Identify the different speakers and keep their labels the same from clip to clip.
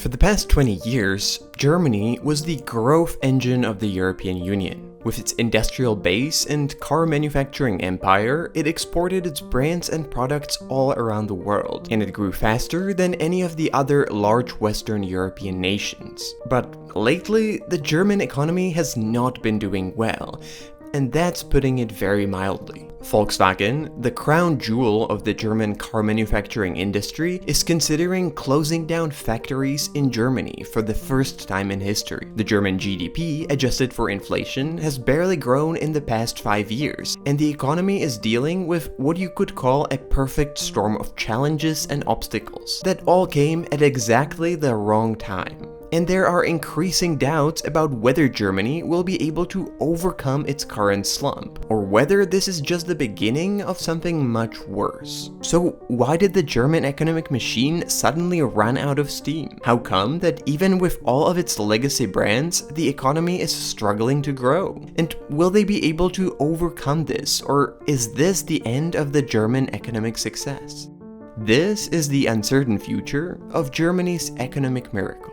Speaker 1: For the past 20 years, Germany was the growth engine of the European Union. With its industrial base and car manufacturing empire, it exported its brands and products all around the world, and it grew faster than any of the other large Western European nations. But lately, the German economy has not been doing well, and that's putting it very mildly. Volkswagen, the crown jewel of the German car manufacturing industry, is considering closing down factories in Germany for the first time in history. The German GDP, adjusted for inflation, has barely grown in the past 5 years, and the economy is dealing with what you could call a perfect storm of challenges and obstacles that all came at exactly the wrong time. And there are increasing doubts about whether Germany will be able to overcome its current slump, or whether this is just the beginning of something much worse. So why did the German economic machine suddenly run out of steam? How come that even with all of its legacy brands, the economy is struggling to grow? And will they be able to overcome this, or is this the end of the German economic success? This is the uncertain future of Germany's economic miracle.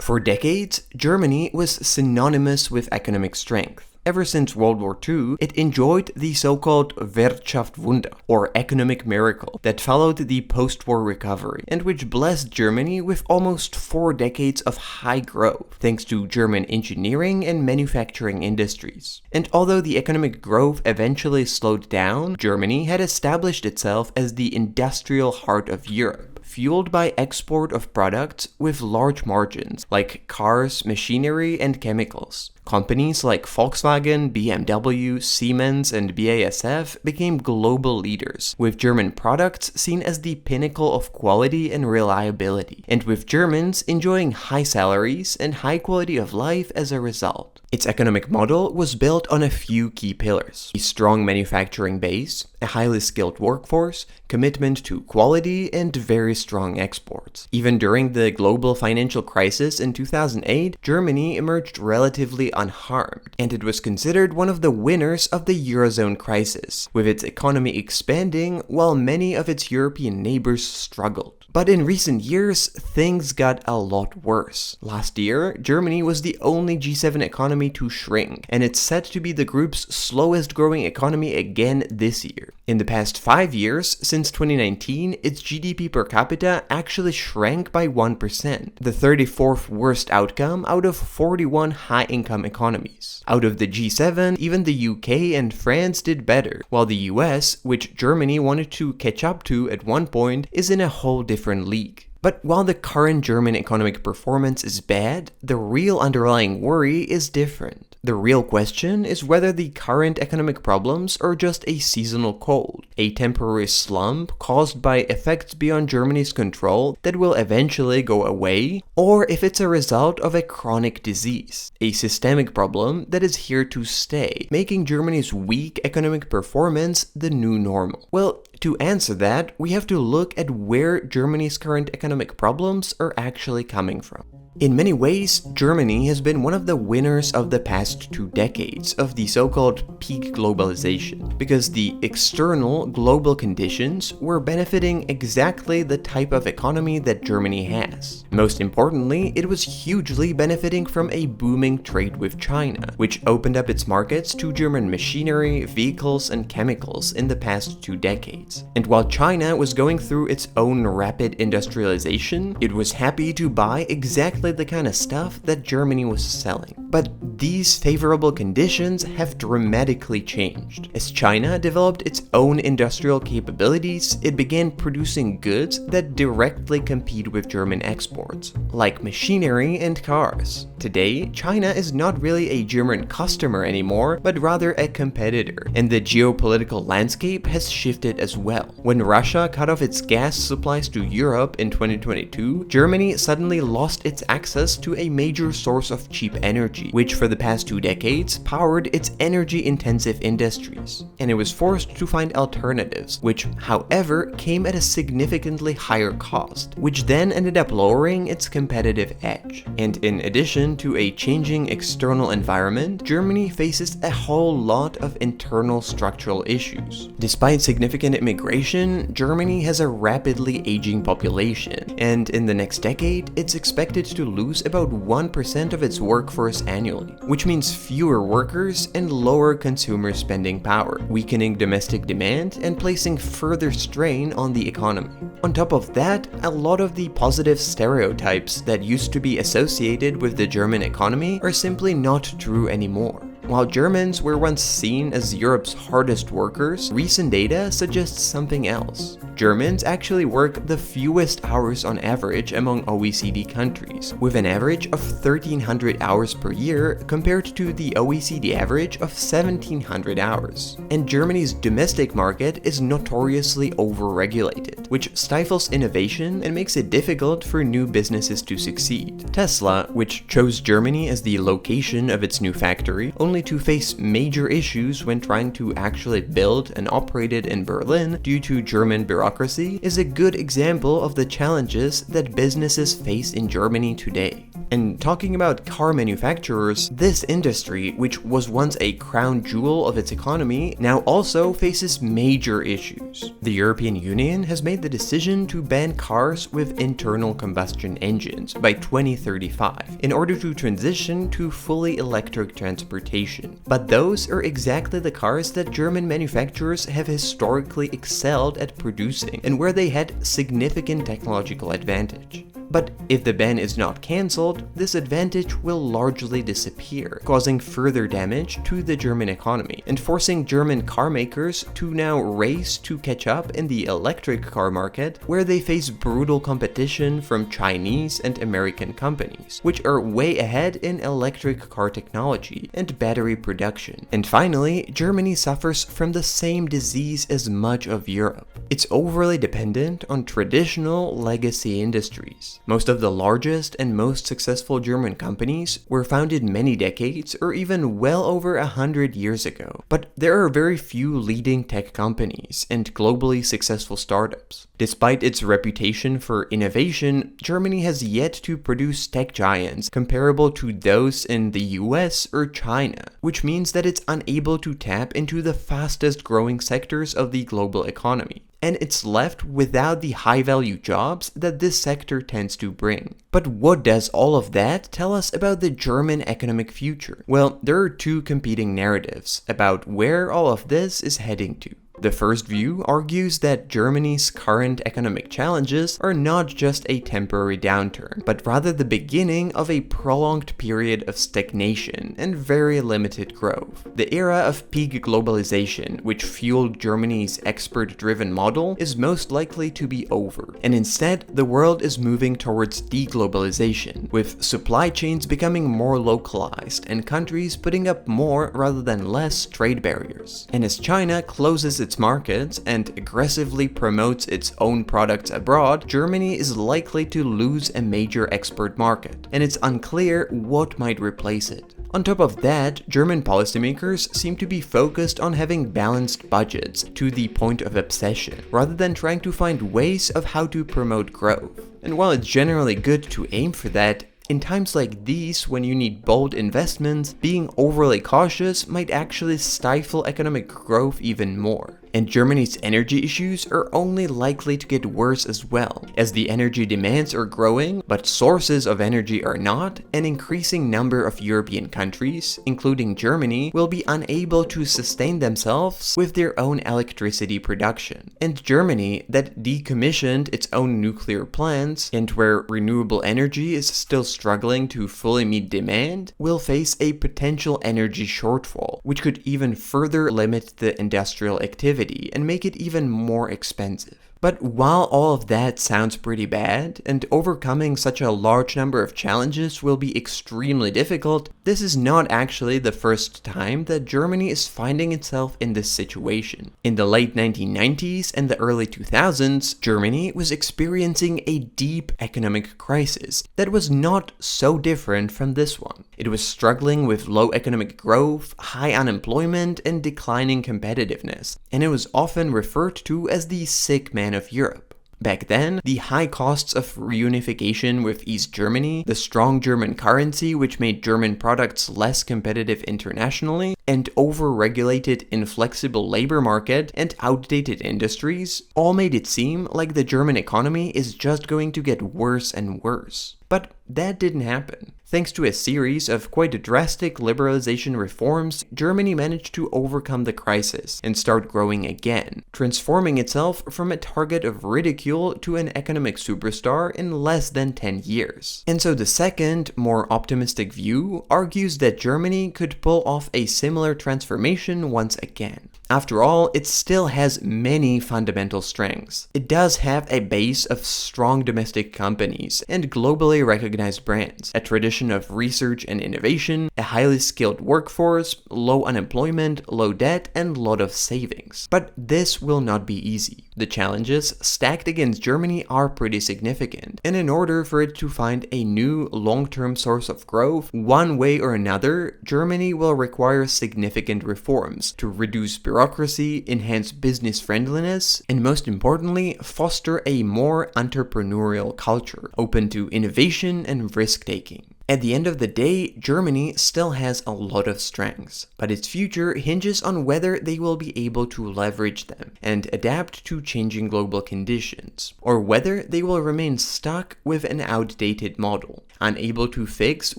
Speaker 1: For decades, Germany was synonymous with economic strength. Ever since World War II, it enjoyed the so-called Wirtschaftswunder, or economic miracle, that followed the post-war recovery, and which blessed Germany with almost 4 decades of high growth, thanks to German engineering and manufacturing industries. And although the economic growth eventually slowed down, Germany had established itself as the industrial heart of Europe, fueled by export of products with large margins, like cars, machinery, and chemicals. Companies like Volkswagen, BMW, Siemens, and BASF became global leaders, with German products seen as the pinnacle of quality and reliability, and with Germans enjoying high salaries and high quality of life as a result. Its economic model was built on a few key pillars: a strong manufacturing base, a highly skilled workforce, commitment to quality, and very strong exports. Even during the global financial crisis in 2008, Germany emerged relatively unharmed, and it was considered one of the winners of the Eurozone crisis, with its economy expanding while many of its European neighbors struggled. But in recent years, things got a lot worse. Last year, Germany was the only G7 economy to shrink, and it's set to be the group's slowest growing economy again this year. In the past 5 years, since 2019, its GDP per capita actually shrank by 1%, the 34th worst outcome out of 41 high-income economies. Out of the G7, even the UK and France did better, while the US, which Germany wanted to catch up to at one point, is in a whole different league. But while the current German economic performance is bad, the real underlying worry is different. The real question is whether the current economic problems are just a seasonal cold, a temporary slump caused by effects beyond Germany's control that will eventually go away, or if it's a result of a chronic disease, a systemic problem that is here to stay, making Germany's weak economic performance the new normal. Well, to answer that, we have to look at where Germany's current economic problems are actually coming from. In many ways, Germany has been one of the winners of the past 2 decades of the so-called peak globalization, because the external global conditions were benefiting exactly the type of economy that Germany has. Most importantly, it was hugely benefiting from a booming trade with China, which opened up its markets to German machinery, vehicles, and chemicals in the past 2 decades. And while China was going through its own rapid industrialization, it was happy to buy exactly the kind of stuff that Germany was selling. But these favorable conditions have dramatically changed. As China developed its own industrial capabilities, it began producing goods that directly compete with German exports, like machinery and cars. Today, China is not really a German customer anymore, but rather a competitor, and the geopolitical landscape has shifted as well. When Russia cut off its gas supplies to Europe in 2022, Germany suddenly lost its access to a major source of cheap energy, which for the past 2 decades powered its energy-intensive industries. And it was forced to find alternatives, which, however, came at a significantly higher cost, which then ended up lowering its competitive edge. And in addition to a changing external environment, Germany faces a whole lot of internal structural issues. Despite significant immigration, Germany has a rapidly aging population, and in the next decade, it's expected to lose about 1% of its workforce annually, which means fewer workers and lower consumer spending power, weakening domestic demand and placing further strain on the economy. On top of that, a lot of the positive stereotypes that used to be associated with the German economy are simply not true anymore. While Germans were once seen as Europe's hardest workers, recent data suggests something else. Germans actually work the fewest hours on average among OECD countries, with an average of 1,300 hours per year compared to the OECD average of 1,700 hours. And Germany's domestic market is notoriously overregulated, which stifles innovation and makes it difficult for new businesses to succeed. Tesla, which chose Germany as the location of its new factory, only to face major issues when trying to actually build and operate it in Berlin due to German bureaucracy, is a good example of the challenges that businesses face in Germany today. And talking about car manufacturers, this industry, which was once a crown jewel of its economy, now also faces major issues. The European Union has made the decision to ban cars with internal combustion engines by 2035 in order to transition to fully electric transportation. But those are exactly the cars that German manufacturers have historically excelled at producing and where they had significant technological advantage. But if the ban is not cancelled, this advantage will largely disappear, causing further damage to the German economy and forcing German car makers to now race to catch up in the electric car market, where they face brutal competition from Chinese and American companies, which are way ahead in electric car technology and battery production. And finally, Germany suffers from the same disease as much of Europe. It's overly dependent on traditional legacy industries. Most of the largest and most successful German companies were founded many decades or even well over 100 years ago. But there are very few leading tech companies and globally successful startups. Despite its reputation for innovation, Germany has yet to produce tech giants comparable to those in the US or China, which means that it's unable to tap into the fastest growing sectors of the global economy. And it's left without the high-value jobs that this sector tends to bring. But what does all of that tell us about the German economic future? Well, there are two competing narratives about where all of this is heading to. The first view argues that Germany's current economic challenges are not just a temporary downturn, but rather the beginning of a prolonged period of stagnation and very limited growth. The era of peak globalization, which fueled Germany's export-driven model, is most likely to be over, and instead the world is moving towards deglobalization, with supply chains becoming more localized and countries putting up more rather than less trade barriers. And as China closes its markets and aggressively promotes its own products abroad, Germany is likely to lose a major export market, and it's unclear what might replace it. On top of that, German policymakers seem to be focused on having balanced budgets to the point of obsession, rather than trying to find ways of how to promote growth. And while it's generally good to aim for that, in times like these, when you need bold investments, being overly cautious might actually stifle economic growth even more. And Germany's energy issues are only likely to get worse as well, as the energy demands are growing, but sources of energy are not. An increasing number of European countries, including Germany, will be unable to sustain themselves with their own electricity production. And Germany, that decommissioned its own nuclear plants, and where renewable energy is still struggling to fully meet demand, will face a potential energy shortfall, which could even further limit the industrial activity and make it even more expensive. But while all of that sounds pretty bad, and overcoming such a large number of challenges will be extremely difficult, this is not actually the first time that Germany is finding itself in this situation. In the late 1990s and the early 2000s, Germany was experiencing a deep economic crisis that was not so different from this one. It was struggling with low economic growth, high unemployment, and declining competitiveness, and it was often referred to as the sick man of Europe. Back then, the high costs of reunification with East Germany, the strong German currency which made German products less competitive internationally, and over-regulated inflexible labor market and outdated industries all made it seem like the German economy is just going to get worse and worse. But that didn't happen. Thanks to a series of quite drastic liberalization reforms, Germany managed to overcome the crisis and start growing again, transforming itself from a target of ridicule to an economic superstar in less than 10 years. And so the second, more optimistic view argues that Germany could pull off a similar transformation once again. After all, it still has many fundamental strengths. It does have a base of strong domestic companies and globally recognized brands, a tradition of research and innovation, a highly skilled workforce, low unemployment, low debt, and lot of savings. But this will not be easy. The challenges stacked against Germany are pretty significant, and in order for it to find a new long-term source of growth, one way or another, Germany will require significant reforms to reduce bureaucracy, enhance business friendliness, and most importantly, foster a more entrepreneurial culture, open to innovation and risk-taking. At the end of the day, Germany still has a lot of strengths, but its future hinges on whether they will be able to leverage them and adapt to changing global conditions, or whether they will remain stuck with an outdated model, unable to fix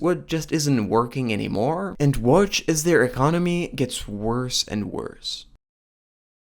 Speaker 1: what just isn't working anymore, and watch as their economy gets worse and worse.